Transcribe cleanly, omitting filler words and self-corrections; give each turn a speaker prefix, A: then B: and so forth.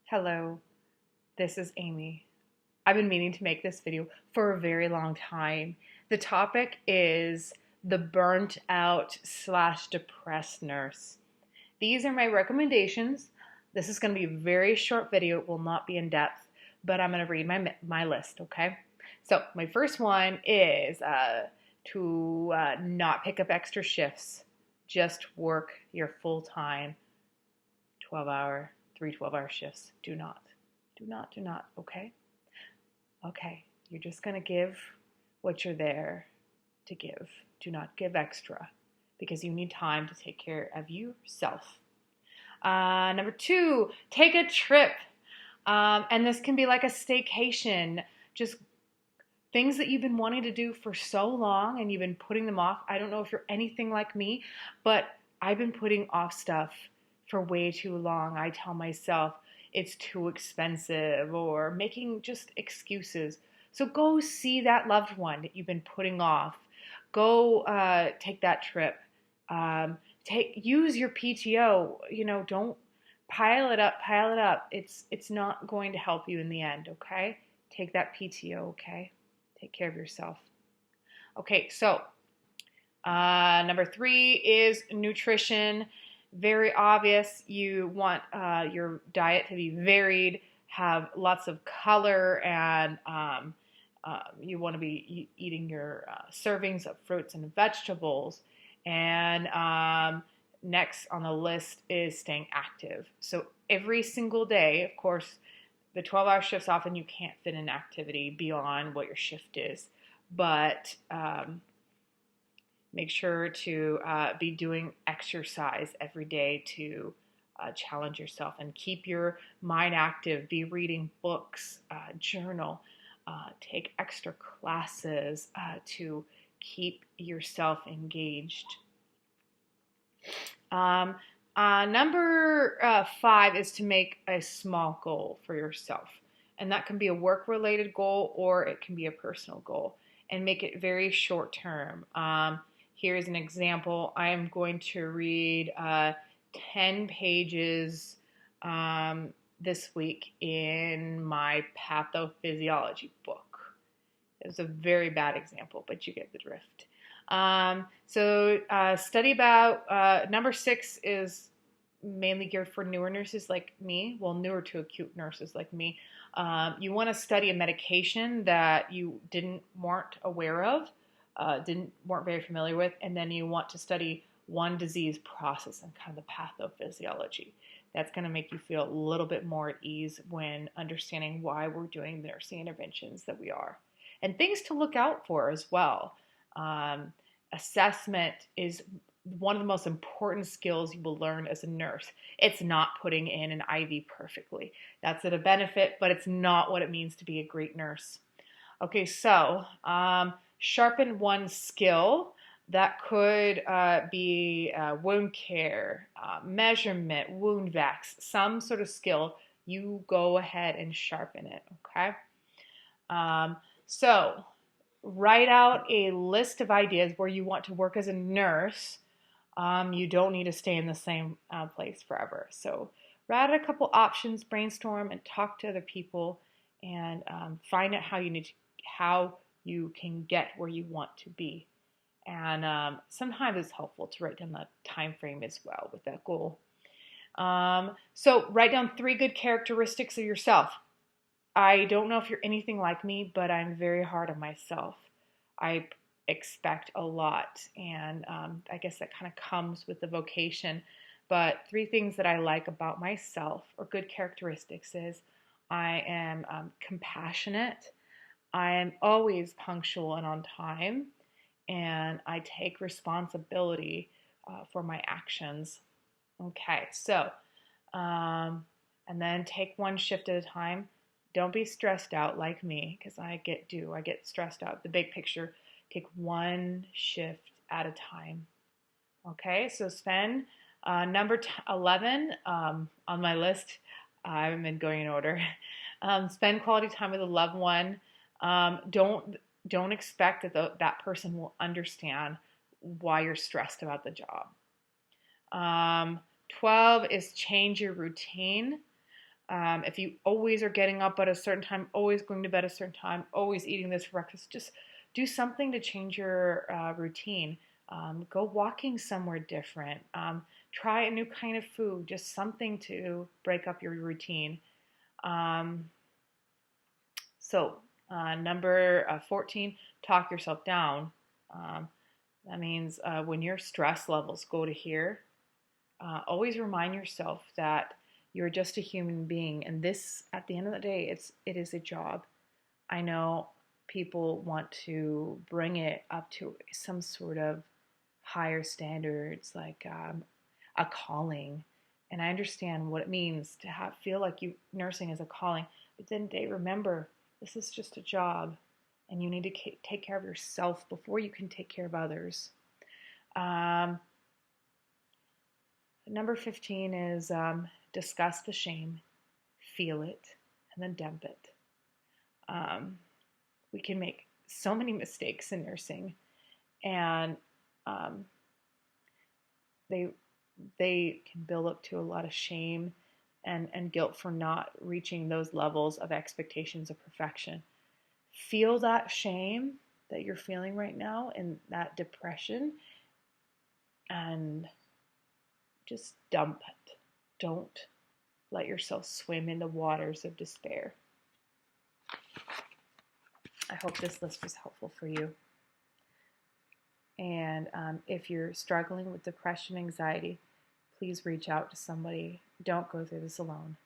A: Hello, this is Amy. I've been meaning to make this video for a very long time. The topic is the burnt out / depressed nurse. These are my recommendations. This is going to be a very short video. It will not be in depth, but I'm going to read my list, okay? So my first one is to not pick up extra shifts. Just work your full-time 12-hour, 3 12-hour shifts. Do not, okay? Okay, you're just going to give what you're there to give. Do not give extra because you need time to take care of yourself. Number 2, take a trip. And this can be like a staycation, just things that you've been wanting to do for so long and you've been putting them off. I don't know if you're anything like me, but I've been putting off stuff for way too long. I tell myself it's too expensive or making just excuses. So go see that loved one that you've been putting off. Go take that trip. Use your PTO. Don't pile it up. It's not going to help you in the end, okay? Take that PTO, okay? Take care of yourself. Okay, so number 3 is nutrition. Very obvious. You want your diet to be varied, have lots of color, and you want to be eating your servings of fruits and vegetables. And next on the list is staying active. So every single day, of course, the 12-hour shifts, often you can't fit an activity beyond what your shift is, but make sure to be doing exercise every day to challenge yourself and keep your mind active. Be reading books, journal, take extra classes to keep yourself engaged. Number 5 is to make a small goal for yourself. And that can be a work-related goal or it can be a personal goal. And make it very short term. Here's an example. I am going to read 10 pages this week in my pathophysiology book. It was a very bad example, but you get the drift. Study about, number 6 is mainly geared for newer nurses like me, newer to acute nurses like me. You want to study a medication that you weren't aware of, weren't very familiar with, and then you want to study one disease process and kind of the pathophysiology. That's going to make you feel a little bit more at ease when understanding why we're doing the nursing interventions that we are. And things to look out for as well. Assessment is one of the most important skills you will learn as a nurse. It's not putting in an IV perfectly. That's a benefit, but it's not what it means to be a great nurse. Okay, so sharpen one skill. That could be wound care, measurement, wound vacs, some sort of skill. You go ahead and sharpen it, okay? So write out a list of ideas where you want to work as a nurse. You don't need to stay in the same place forever. So write out a couple options, brainstorm, and talk to other people, and find out how you can get where you want to be. And sometimes it's helpful to write down the time frame as well with that goal. So write down 3 good characteristics of yourself. I don't know if you're anything like me, but I'm very hard on myself. I expect a lot, and I guess that kind of comes with the vocation. But 3 things that I like about myself, or good characteristics, is I am compassionate, I am always punctual and on time, and I take responsibility for my actions. Okay, so, and then take one shift at a time. Don't be stressed out like me, because I get stressed out. The big picture, take one shift at a time. Okay, so spend number 11 on my list. I haven't been going in order. Spend quality time with a loved one. Don't expect that that person will understand why you're stressed about the job. 12 is change your routine. If you always are getting up at a certain time, always going to bed at a certain time, always eating this for breakfast, just do something to change your routine. Go walking somewhere different. Try a new kind of food, just something to break up your routine. Um, number 14, talk yourself down. Um, that means when your stress levels go to here, always remind yourself that you're just a human being, and this, at the end of the day, it is a job. I know people want to bring it up to some sort of higher standards, like a calling, and I understand what it means to feel like nursing is a calling. But then they remember this is just a job, and you need to take care of yourself before you can take care of others. Um, Number 15 is discuss the shame, feel it, and then dump it. We can make so many mistakes in nursing, and um, they they can build up to a lot of shame and guilt for not reaching those levels of expectations of perfection. Feel that shame that you're feeling right now and that depression, and just dump it. Don't let yourself swim in the waters of despair. I hope this list was helpful for you. And if you're struggling with depression, anxiety, please reach out to somebody. Don't go through this alone.